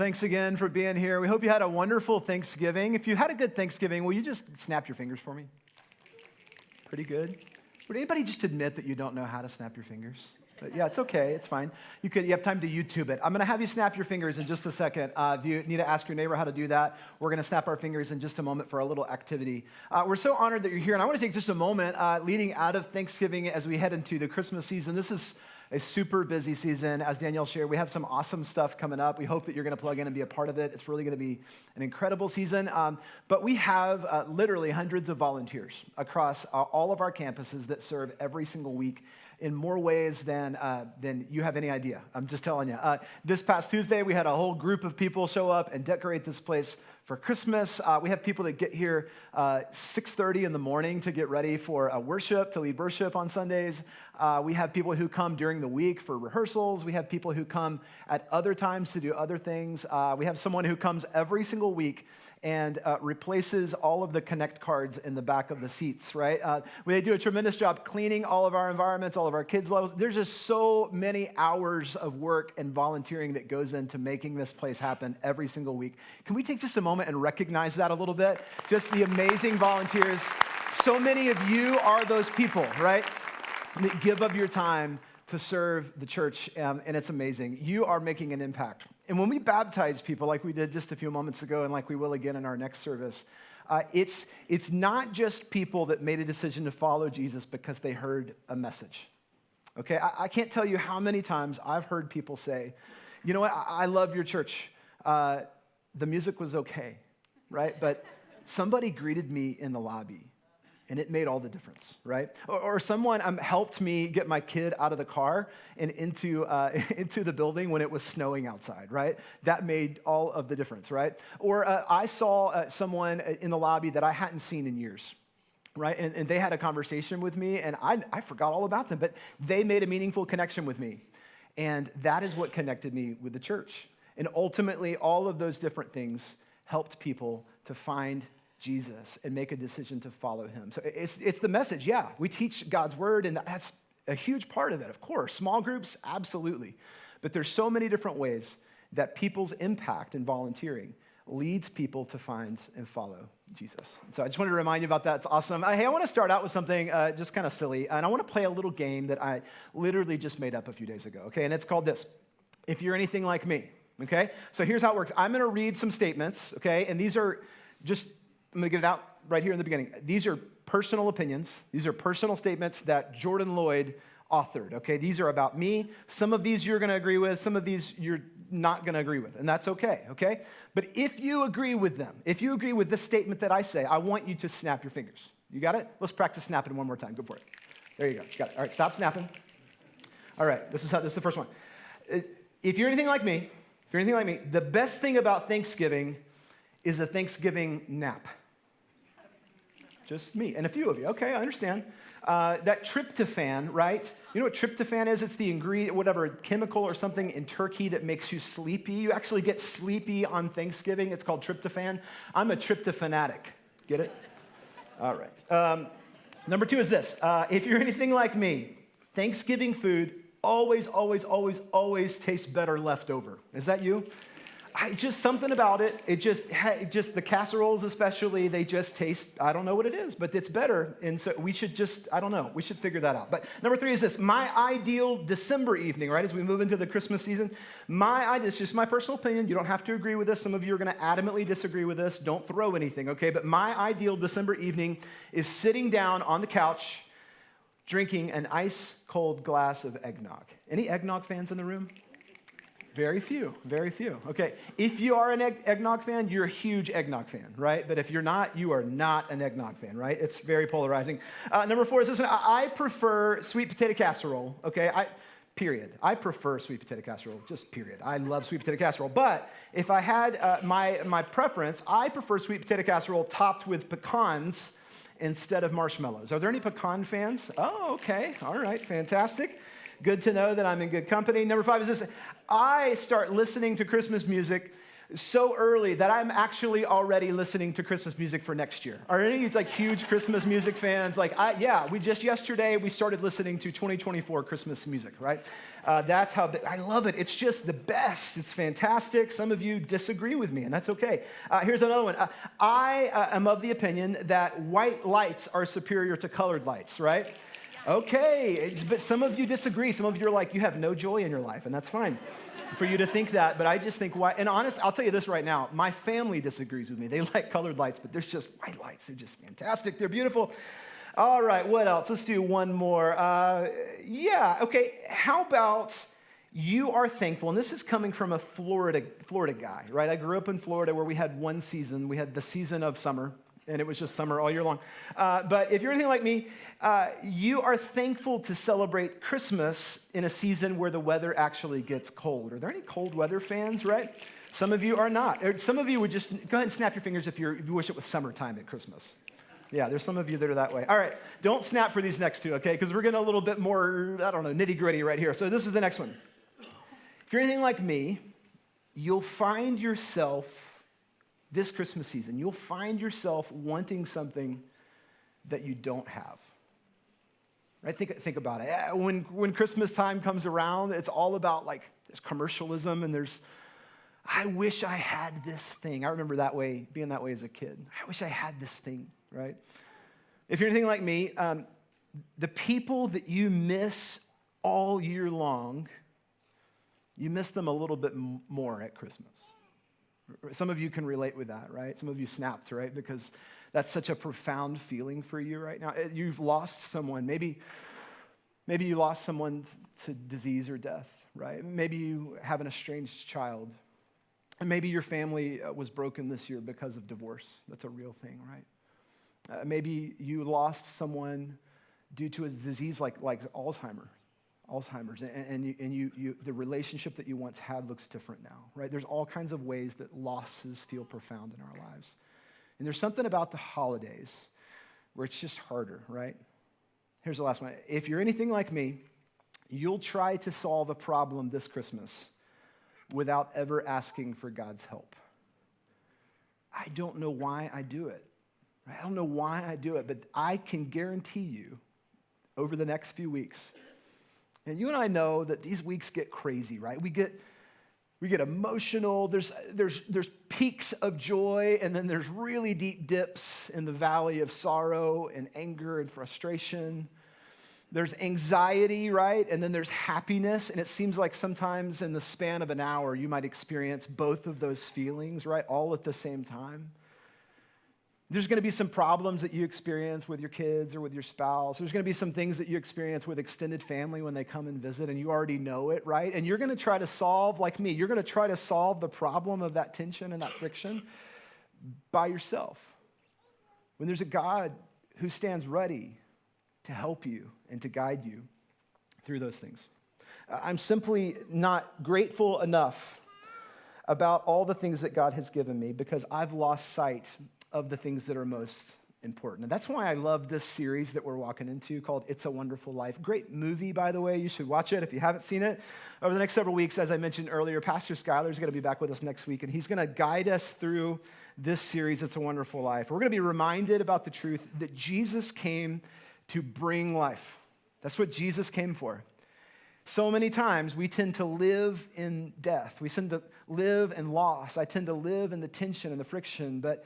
thanks again for being here. We hope you had a wonderful Thanksgiving. If you had a good Thanksgiving, will you just snap your fingers for me? Pretty good. Would anybody just admit that you don't know how to snap your fingers? But yeah, it's okay. It's fine. You have time to YouTube it. I'm going to have you snap your fingers in just a second. If you need to ask your neighbor how to do that, we're going to snap our fingers in just a moment for a little activity. We're so honored that you're here, and I want to take just a moment leading out of Thanksgiving as we head into the Christmas season. This is a super busy season. As Danielle shared, we have some awesome stuff coming up. We hope that you're going to plug in and be a part of it. It's really going to be an incredible season. But we have literally hundreds of volunteers across all of our campuses that serve every single week in more ways than you have any idea. I'm just telling you. This past Tuesday, we had a whole group of people show up and decorate this place for Christmas. We have people that get here 6:30 in the morning to get ready for worship, to lead worship on Sundays. We have people who come during the week for rehearsals. We have people who come at other times to do other things. We have someone who comes every single week and replaces all of the Connect cards in the back of the seats, right? They do a tremendous job cleaning all of our environments, all of our kids' levels. There's just so many hours of work and volunteering that goes into making this place happen every single week. Can we take just a moment and recognize that a little bit? Just the amazing volunteers. So many of you are those people, right? That give of your time to serve the church, and it's amazing. You are making an impact. And when we baptize people, like we did just a few moments ago, and like we will again in our next service, it's not just people that made a decision to follow Jesus because they heard a message. Okay, I can't tell you how many times I've heard people say, you know what, I love your church. The music was okay, right? But somebody greeted me in the lobby, and it made all the difference, right? Or someone helped me get my kid out of the car and into the building when it was snowing outside, right? That made all of the difference, right? Or I saw someone in the lobby that I hadn't seen in years, right? And they had a conversation with me, and I forgot all about them, but they made a meaningful connection with me. And that is what connected me with the church. And ultimately, all of those different things helped people to find Jesus and make a decision to follow him. So it's the message, yeah. We teach God's word, and that's a huge part of it, of course. Small groups, absolutely. But there's so many different ways that people's impact in volunteering leads people to find and follow Jesus. So I just wanted to remind you about that. It's awesome. Hey, I want to start out with something just kind of silly, and I want to play a little game that I literally just made up a few days ago, okay? And it's called this: If You're Anything Like Me, okay? So here's how it works. I'm going to read some statements, okay? And these are just, I'm going to get it out right here in the beginning. These are personal opinions. These are personal statements that Jordan Lloyd authored, okay? These are about me. Some of these you're going to agree with. Some of these you're not going to agree with, and that's okay, okay? But if you agree with them, if you agree with this statement that I say, I want you to snap your fingers. You got it? Let's practice snapping one more time. Go for it. There you go. Got it. All right, stop snapping. All right, this is the first one. If you're anything like me, the best thing about Thanksgiving is a Thanksgiving nap. Just me and a few of you. Okay, I understand. That tryptophan, right? You know what tryptophan is? It's the ingredient, whatever, chemical or something in turkey that makes you sleepy. You actually get sleepy on Thanksgiving. It's called tryptophan. I'm a tryptophanatic. Get it? All right. Number 2 is this. If you're anything like me, Thanksgiving food always tastes better left over. Is that you? Just something about it. It just the casseroles especially, they just taste, I don't know what it is, but it's better. And so we should just, I don't know, we should figure that out. But number 3 is this: my ideal December evening, right, as we move into the Christmas season, it's just my personal opinion. You don't have to agree with this. Some of you are going to adamantly disagree with this. Don't throw anything, okay? But my ideal December evening is sitting down on the couch, drinking an ice cold glass of eggnog. Any eggnog fans in the room? Very few. Okay, if you are an eggnog fan, you're a huge eggnog fan, right? But if you're not, you are not an eggnog fan, right? It's very polarizing. Number 4 is this one. I prefer sweet potato casserole, okay? Period. I prefer sweet potato casserole, just period. I love sweet potato casserole. But if I had my preference, I prefer sweet potato casserole topped with pecans instead of marshmallows. Are there any pecan fans? Oh, okay. All right, fantastic. Good to know that I'm in good company. Number 5 is this: I start listening to Christmas music so early that I'm actually already listening to Christmas music for next year. Are any of you like huge Christmas music fans? We just yesterday, we started listening to 2024 Christmas music, right? That's how I love it. It's just the best. It's fantastic. Some of you disagree with me, and that's okay. Here's another one. I am of the opinion that white lights are superior to colored lights, right? Okay, but some of you disagree. Some of you are like, you have no joy in your life, and that's fine for you to think that. But I just think why, and honest, I'll tell you this right now. My family disagrees with me. They like colored lights, but there's just white lights. They're just fantastic. They're beautiful. All right, what else? Let's do one more. Okay. How about you are thankful, and this is coming from a Florida guy, right? I grew up in Florida where we had one season. We had the season of summer, and it was just summer all year long. But if you're anything like me, you are thankful to celebrate Christmas in a season where the weather actually gets cold. Are there any cold weather fans, right? Some of you are not. Or some of you would just go ahead and snap your fingers if you wish it was summertime at Christmas. Yeah, there's some of you that are that way. All right, don't snap for these next two, okay? Because we're getting a little bit more, nitty gritty right here. So this is the next one. If you're anything like me, you'll find yourself this Christmas season, you'll find yourself wanting something that you don't have. Right? Think about it. When Christmas time comes around, it's all about there's commercialism and I wish I had this thing. I remember being that way as a kid. I wish I had this thing, right? If you're anything like me, the people that you miss all year long, you miss them a little bit more at Christmas. Some of you can relate with that, right? Some of you snapped, right? Because that's such a profound feeling for you right now. You've lost someone. Maybe you lost someone to disease or death, right? Maybe you have an estranged child. And maybe your family was broken this year because of divorce. That's a real thing, right? Maybe you lost someone due to a disease like Alzheimer's, and you the relationship that you once had looks different now, right? There's all kinds of ways that losses feel profound in our lives. And there's something about the holidays where it's just harder, right? Here's the last one. If you're anything like me, you'll try to solve a problem this Christmas without ever asking for God's help. I don't know why I do it. I don't know why I do it, but I can guarantee you over the next few weeks, and you and I know that these weeks get crazy, right? We get emotional. There's peaks of joy, and then there's really deep dips in the valley of sorrow and anger and frustration. There's anxiety, right? And then there's happiness, and it seems like sometimes in the span of an hour, you might experience both of those feelings, right? All at the same time. There's going to be some problems that you experience with your kids or with your spouse. There's going to be some things that you experience with extended family when they come and visit, and you already know it, right? And you're going to try to solve, like me, you're going to try to solve the problem of that tension and that friction by yourself. When there's a God who stands ready to help you and to guide you through those things. I'm simply not grateful enough about all the things that God has given me because I've lost sight of the things that are most important. And that's why I love this series that we're walking into called It's a Wonderful Life. Great movie, by the way. You should watch it if you haven't seen it. Over the next several weeks, as I mentioned earlier, Pastor Skyler is going to be back with us next week, and he's going to guide us through this series, It's a Wonderful Life. We're going to be reminded about the truth that Jesus came to bring life. That's what Jesus came for. So many times we tend to live in death. We tend to live in loss. I tend to live in the tension and the friction, but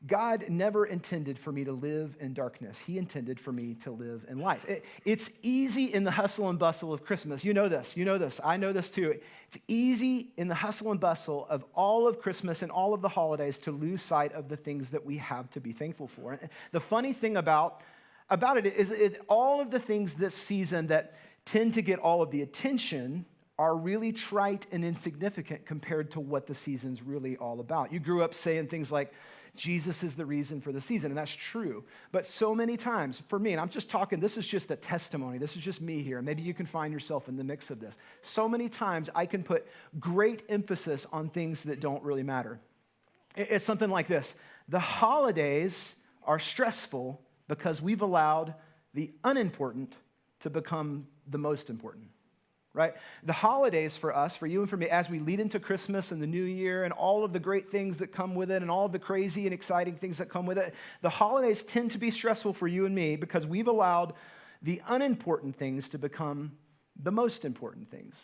God never intended for me to live in darkness. He intended for me to live in life. It's easy in the hustle and bustle of Christmas. You know this. I know this too. It's easy in the hustle and bustle of all of Christmas and all of the holidays to lose sight of the things that we have to be thankful for. The funny thing about it is all of the things this season that tend to get all of the attention are really trite and insignificant compared to what the season's really all about. You grew up saying things like, Jesus is the reason for the season, and that's true. But so many times, for me, and I'm just talking, this is just a testimony. This is just me here. Maybe you can find yourself in the mix of this. So many times, I can put great emphasis on things that don't really matter. It's something like this. The holidays are stressful because we've allowed the unimportant to become the most important. right? The holidays for us, for you and for me, as we lead into Christmas and the new year and all of the great things that come with it and all of the crazy and exciting things that come with it, the holidays tend to be stressful for you and me because we've allowed the unimportant things to become the most important things.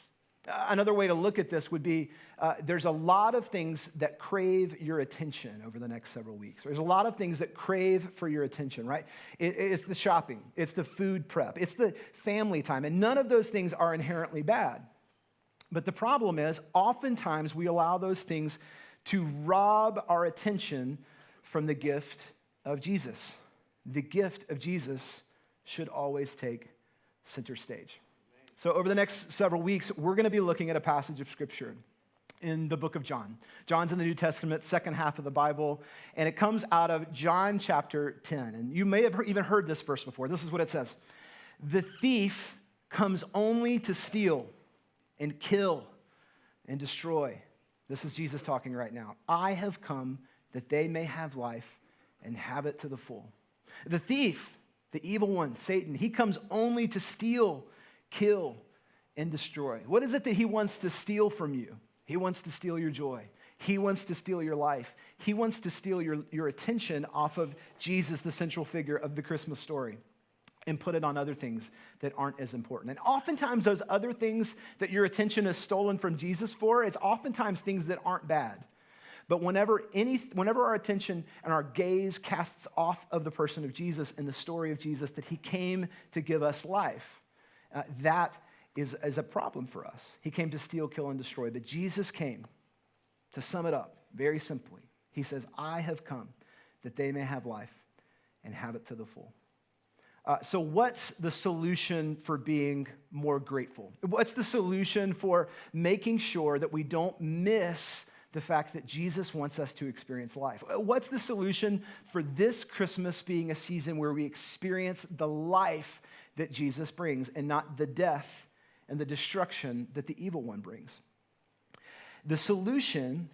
Another way to look at this would be there's a lot of things that crave your attention over the next several weeks. There's a lot of things that crave for your attention, right? It's the shopping, it's the food prep, it's the family time, and none of those things are inherently bad. But the problem is, oftentimes we allow those things to rob our attention from the gift of Jesus. The gift of Jesus should always take center stage. So over the next several weeks, we're going to be looking at a passage of Scripture in the book of John. John's in the New Testament, second half of the Bible, and it comes out of John chapter 10. And you may have even heard this verse before. This is what it says. The thief comes only to steal and kill and destroy. This is Jesus talking right now. I have come that they may have life and have it to the full. The thief, the evil one, Satan, he comes only to steal, kill, and destroy. What is it that he wants to steal from you? He wants to steal your joy. He wants to steal your life. He wants to steal your attention off of Jesus, the central figure of the Christmas story, and put it on other things that aren't as important. And oftentimes those other things that your attention is stolen from Jesus for, it's oftentimes things that aren't bad. But whenever our attention and our gaze casts off of the person of Jesus and the story of Jesus, that he came to give us life, that is a problem for us. He came to steal, kill, and destroy. But Jesus came, to sum it up very simply, he says, I have come that they may have life and have it to the full. So what's the solution for being more grateful? What's the solution for making sure that we don't miss the fact that Jesus wants us to experience life? What's the solution for this Christmas being a season where we experience the life that Jesus brings and not the death and the destruction that the evil one brings? The solution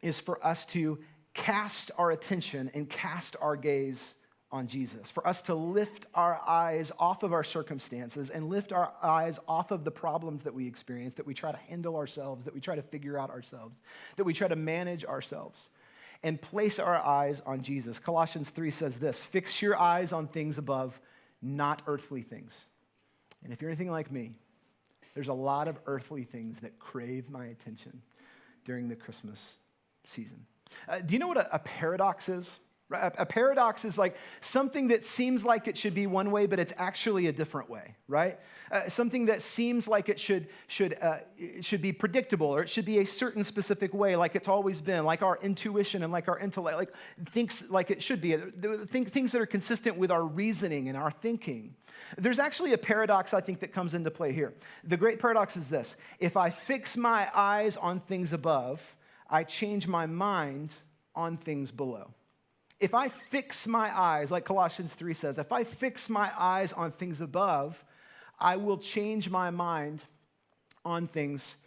is for us to cast our attention and cast our gaze on Jesus, for us to lift our eyes off of our circumstances and lift our eyes off of the problems that we experience, that we try to handle ourselves, that we try to figure out ourselves, that we try to manage ourselves, and place our eyes on Jesus. Colossians 3 says this, fix your eyes on things above, not earthly things. And if you're anything like me, there's a lot of earthly things that crave my attention during the Christmas season. Do you know what a paradox is? A paradox is like something that seems like it should be one way, but it's actually a different way, right? Something that seems like it should be predictable, or it should be a certain specific way, like it's always been, like our intuition and like our intellect, like thinks like it should be. Things that are consistent with our reasoning and our thinking. There's actually a paradox, I think, that comes into play here. The great paradox is this: if I fix my eyes on things above, I change my mind on things below. If I fix my eyes, like Colossians 3 says, if I fix my eyes on things above, I will change my mind on things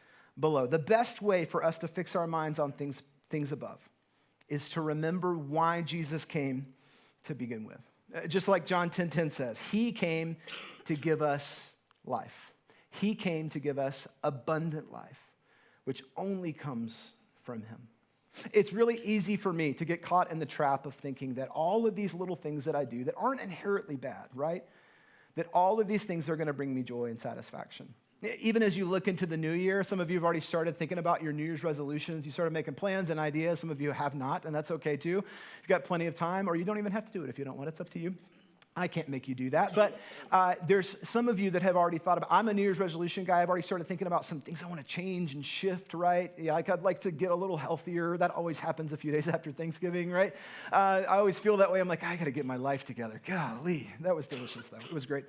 below. The best way for us to fix our minds on things above is to remember why Jesus came to begin with. Just like John 10:10 says, he came to give us life. He came to give us abundant life, which only comes from him. It's really easy for me to get caught in the trap of thinking that all of these little things that I do that aren't inherently bad, right? That all of these things are going to bring me joy and satisfaction. Even as you look into the new year, some of you have already started thinking about your New Year's resolutions. You started making plans and ideas. Some of you have not, and that's okay too. You've got plenty of time, or you don't even have to do it if you don't want. It's up to you. I can't make you do that, but there's some of you that have already thought about, I'm a New Year's resolution guy. I've already started thinking about some things I want to change and shift, right? Yeah, I'd like to get a little healthier. That always happens a few days after Thanksgiving, right? I always feel that way. I'm like, I got to get my life together. Golly, that was delicious, though. It was great.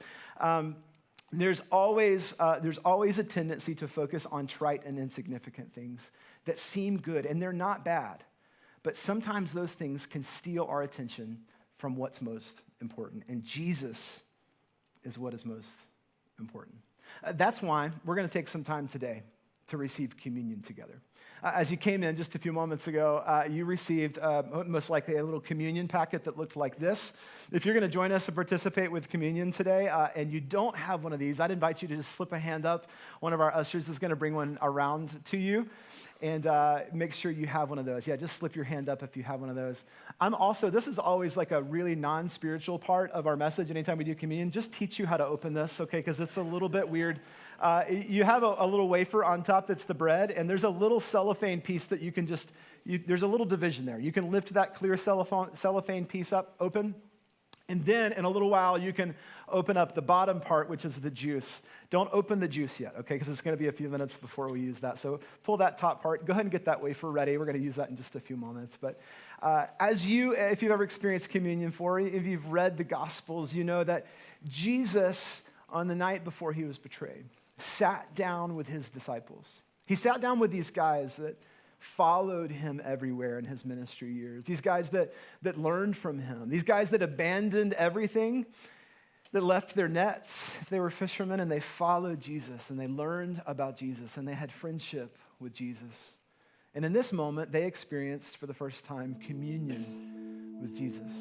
There's always a tendency to focus on trite and insignificant things that seem good, and they're not bad. But sometimes those things can steal our attention from what's most important. And Jesus is what is most important. That's why we're going to take some time today to receive communion together. As you came in just a few moments ago, you received most likely a little communion packet that looked like this. If you're going to join us and participate with communion today, and you don't have one of these, I'd invite you to just slip a hand up. One of our ushers is going to bring one around to you, and make sure you have one of those. Yeah, just slip your hand up if you have one of those. This is always like a really non-spiritual part of our message anytime we do communion. Just teach you how to open this, okay, because it's a little bit weird. You have a little wafer on top that's the bread, and there's a little cellophane piece that you can there's a little division there. You can lift that clear cellophane piece up, open, and then in a little while you can open up the bottom part, which is the juice. Don't open the juice yet, okay, because it's going to be a few minutes before we use that. So pull that top part. Go ahead and get that wafer ready. We're going to use that in just a few moments. But if you've ever experienced communion if you've read the Gospels, you know that Jesus, on the night before he was betrayed, sat down with his disciples. He sat down with these guys that followed him everywhere in his ministry years, these guys that learned from him, these guys that abandoned everything, that left their nets if they were fishermen, and they followed Jesus, and they learned about Jesus, and they had friendship with Jesus. And in this moment, they experienced for the first time communion with Jesus.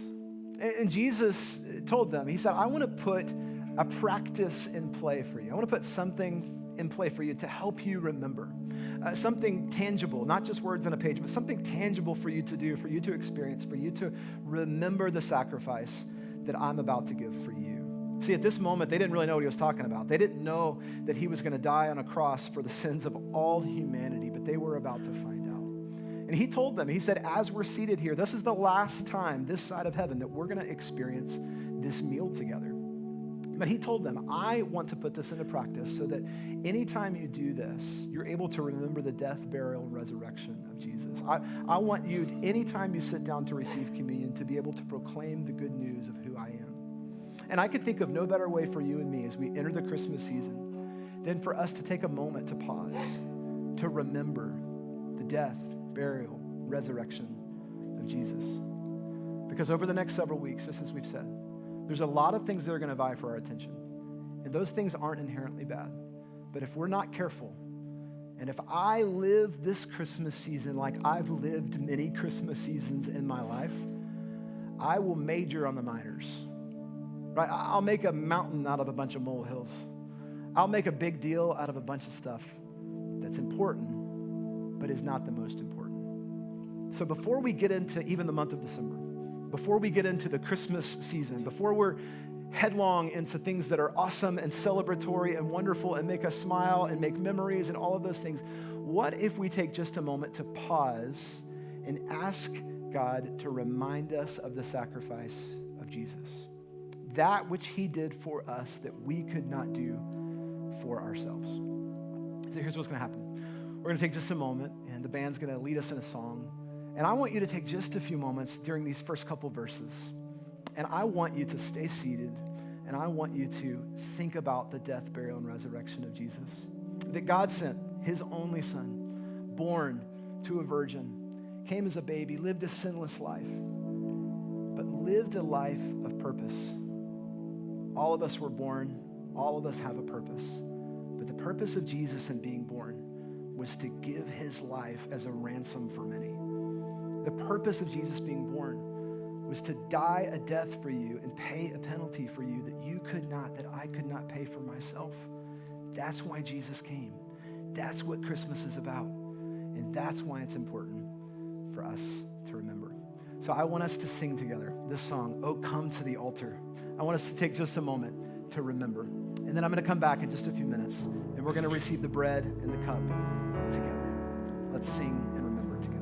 And Jesus told them, he said, I want to put a practice in play for you. I want to put something in play for you to help you remember. Something tangible, not just words on a page, but something tangible for you to do, for you to experience, for you to remember the sacrifice that I'm about to give for you. See, at this moment, they didn't really know what he was talking about. They didn't know that he was going to die on a cross for the sins of all humanity, but they were about to find out. And he told them, he said, as we're seated here, this is the last time this side of heaven that we're going to experience this meal together. But he told them, I want to put this into practice so that anytime you do this, you're able to remember the death, burial, and resurrection of Jesus. I want you, anytime you sit down to receive communion, to be able to proclaim the good news of who I am. And I could think of no better way for you and me as we enter the Christmas season than for us to take a moment to pause, to remember the death, burial, resurrection of Jesus. Because over the next several weeks, just as we've said, there's a lot of things that are going to vie for our attention. And those things aren't inherently bad. But if we're not careful, and if I live this Christmas season like I've lived many Christmas seasons in my life, I will major on the minors. Right? I'll make a mountain out of a bunch of molehills. I'll make a big deal out of a bunch of stuff that's important, but is not the most important. So before we get into even the month of December, before we get into the Christmas season, before we're headlong into things that are awesome and celebratory and wonderful and make us smile and make memories and all of those things, what if we take just a moment to pause and ask God to remind us of the sacrifice of Jesus? That which he did for us that we could not do for ourselves. So here's what's going to happen. We're going to take just a moment, and the band's going to lead us in a song. And I want you to take just a few moments during these first couple verses. And I want you to stay seated, and I want you to think about the death, burial, and resurrection of Jesus. That God sent his only son, born to a virgin, came as a baby, lived a sinless life, but lived a life of purpose. All of us were born, all of us have a purpose. But the purpose of Jesus in being born was to give his life as a ransom for many. The purpose of Jesus being born was to die a death for you and pay a penalty for you that you could not, that I could not pay for myself. That's why Jesus came. That's what Christmas is about. And that's why it's important for us to remember. So I want us to sing together this song, Oh Come to the Altar. I want us to take just a moment to remember. And then I'm going to come back in just a few minutes, and we're going to receive the bread and the cup together. Let's sing and remember together.